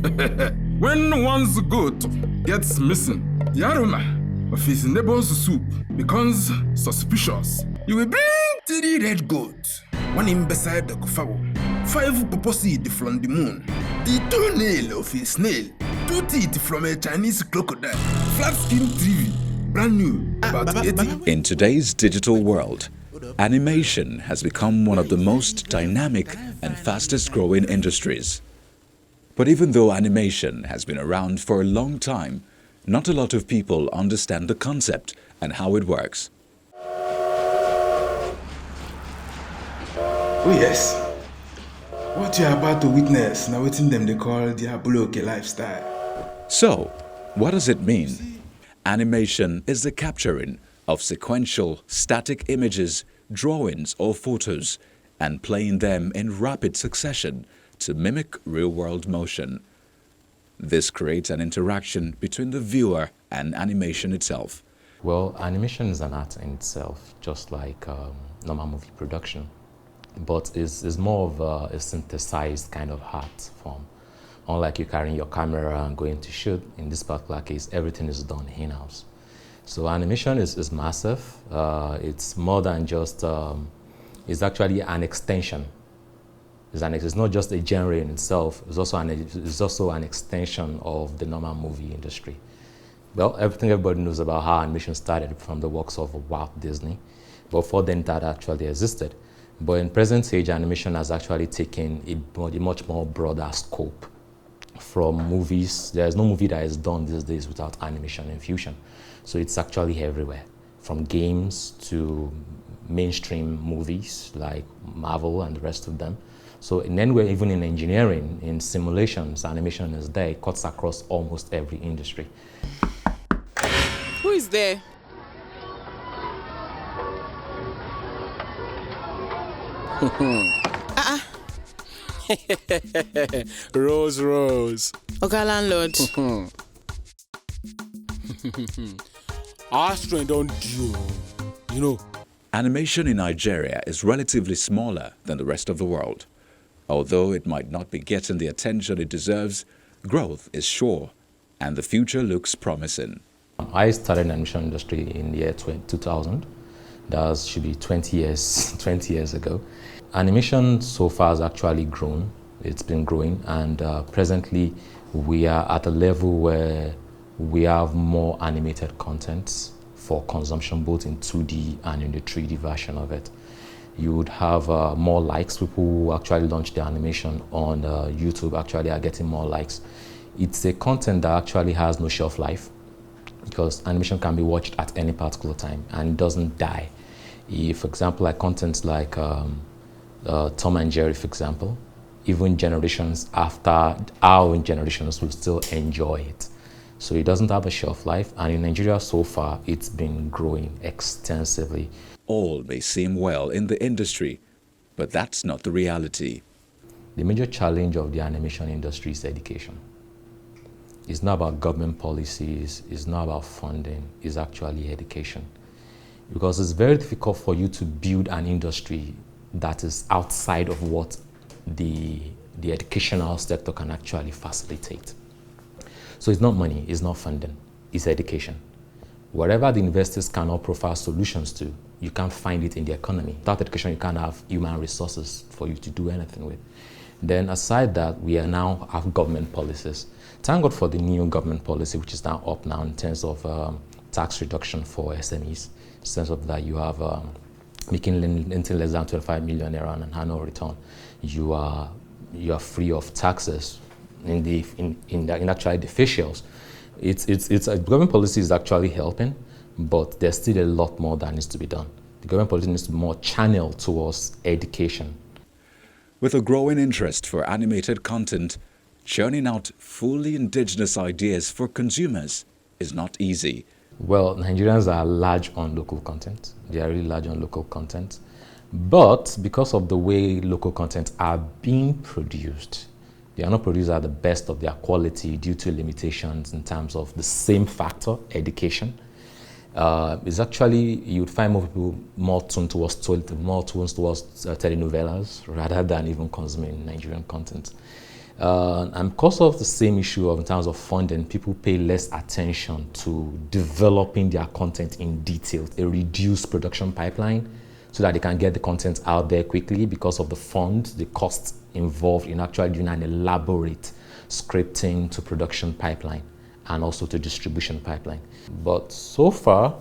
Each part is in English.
When one's goat gets missing, the aroma of his neighbor's soup becomes suspicious. You will bring 3 red goats, one in beside the kufawo, 5 pawpaw seed from the moon, the toenail of a snail, 2 teeth from a Chinese crocodile, flat skin TV, brand new, about 80. In today's digital world, animation has become one of the most dynamic and fastest growing industries. But even though animation has been around for a long time, not a lot of people understand the concept and how it works. Oh yes, what you are about to witness now waiting them they call Diaboloke lifestyle. So, what does it mean? Animation is the capturing of sequential, static images, drawings or photos and playing them in rapid succession to mimic real-world motion. This creates an interaction between the viewer and animation itself. Well, animation is an art in itself, just like normal movie production, but it's more of a synthesized kind of art form. Unlike you carrying your camera and going to shoot, in this particular case, everything is done in-house. So animation is massive. It's more than just, it's actually an extension. It's not just a genre in itself, it's also an extension of the normal movie industry. Well, everybody knows about how animation started from the works of Walt Disney. Before then, that actually existed. But in present age, animation has actually taken a much more broader scope from movies. There's no movie that is done these days without animation infusion. So it's actually everywhere, from games to mainstream movies like Marvel and the rest of them. So in anywhere, even in engineering, in simulations, animation is there. It cuts across almost every industry. Who is there? Rose. Oga landlord. Our strength don't do, you know. Animation in Nigeria is relatively smaller than the rest of the world. Although it might not be getting the attention it deserves, growth is sure, and the future looks promising. I started in the animation industry in the year 2000. That should be 20 years ago. Animation so far has actually grown. It's been growing, and presently we are at a level where we have more animated content for consumption, both in 2D and in the 3D version of it. You would have more likes. People who actually launch their animation on YouTube actually are getting more likes. It's a content that actually has no shelf life, because animation can be watched at any particular time and it doesn't die. If, for example, like content like Tom and Jerry, for example, even generations after our own generations will still enjoy it. So it doesn't have a shelf life, and in Nigeria so far, it's been growing extensively. All may seem well in the industry, but that's not the reality. The major challenge of the animation industry is education. It's not about government policies, it's not about funding, it's actually education. Because it's very difficult for you to build an industry that is outside of what the educational sector can actually facilitate. So it's not money, it's not funding, it's education. Whatever the investors cannot provide solutions to, you can't find it in the economy. Without education, you can't have human resources for you to do anything with. Then aside that, we are now have government policies. Thank God for the new government policy, which is now up now in terms of tax reduction for SMEs. In terms of that, you have making anything less than 25 million naira on an annual return. You are free of taxes in actually the facials. It's a government policy is actually helping, but there's still a lot more that needs to be done. The government policy needs to be more channeled towards education. With a growing interest for animated content, churning out fully indigenous ideas for consumers is not easy. Well, Nigerians are large on local content. They are really large on local content. But because of the way local content are being produced, they are not produced at the best of their quality due to limitations in terms of the same factor, education. It's actually, you would find more people more tuned towards telenovelas rather than even consuming Nigerian content. And because of the same issue in terms of funding, people pay less attention to developing their content in detail, a reduced production pipeline, so that they can get the content out there quickly because of the funds, the costs involved in actually doing an elaborate scripting to production pipeline and also to distribution pipeline. But so far,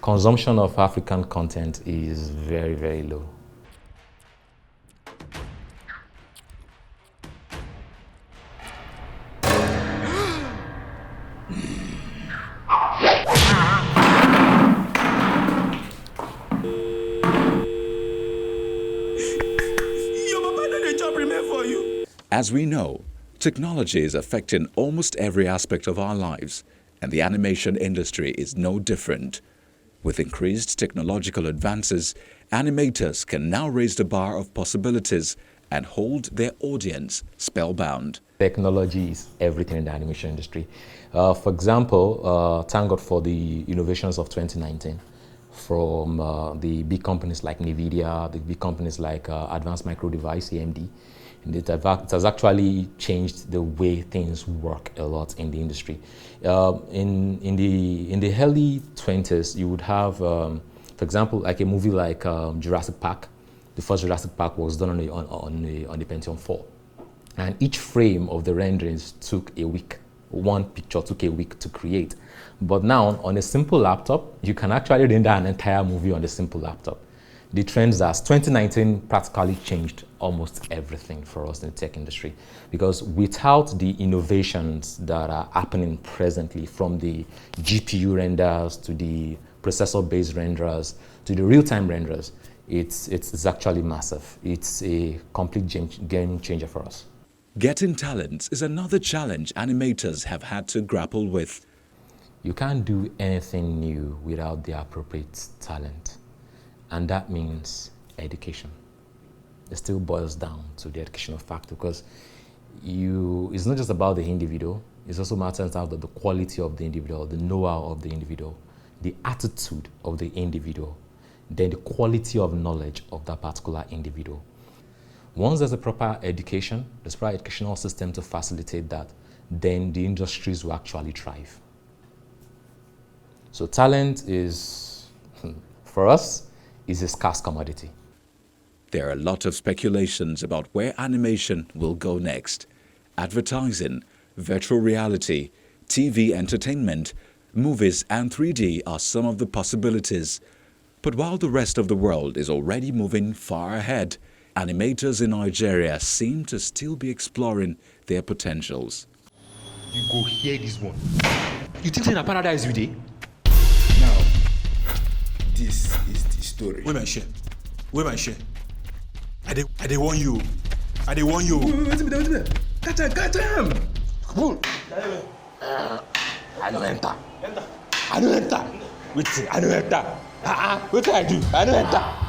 consumption of African content is very, very low. As we know, technology is affecting almost every aspect of our lives, and the animation industry is no different. With increased technological advances, animators can now raise the bar of possibilities and hold their audience spellbound. Technology is everything in the animation industry. For example, thank God for the innovations of 2019 from the big companies like NVIDIA, the big companies like Advanced Micro Device, AMD. And it has actually changed the way things work a lot in the industry. In the early 20s, you would have, for example, like a movie like Jurassic Park. The first Jurassic Park was done on the Pentium 4. And each frame of the renderings took a week. One picture took a week to create. But now, on a simple laptop, you can actually render an entire movie on a simple laptop. The trends as 2019 practically changed almost everything for us in the tech industry, because without the innovations that are happening presently, from the GPU renders to the processor-based renderers to the real-time renderers, it's actually massive. It's a complete game changer for us. Getting talent is another challenge animators have had to grapple with. You can't do anything new without the appropriate talent. And that means education. It still boils down to the educational factor, because it's not just about the individual, it's also matters about the quality of the individual, the know-how of the individual, the attitude of the individual, then the quality of knowledge of that particular individual. Once there's a proper education, there's a proper educational system to facilitate that, then the industries will actually thrive. So talent is, for us, is a scarce commodity. There are a lot of speculations about where animation will go next. Advertising, virtual reality, TV entertainment, movies and 3D are some of the possibilities. But while the rest of the world is already moving far ahead, animators in Nigeria seem to still be exploring their potentials. You go hear this one. You think in a paradise you dey? Now, this is the story. Where my share? Where my share? I dey warn you. I dey warn you. Wait a minute. Catch him! Cool. I don't enter. I don't enter. Wait, I don't enter. What I do? I don't enter.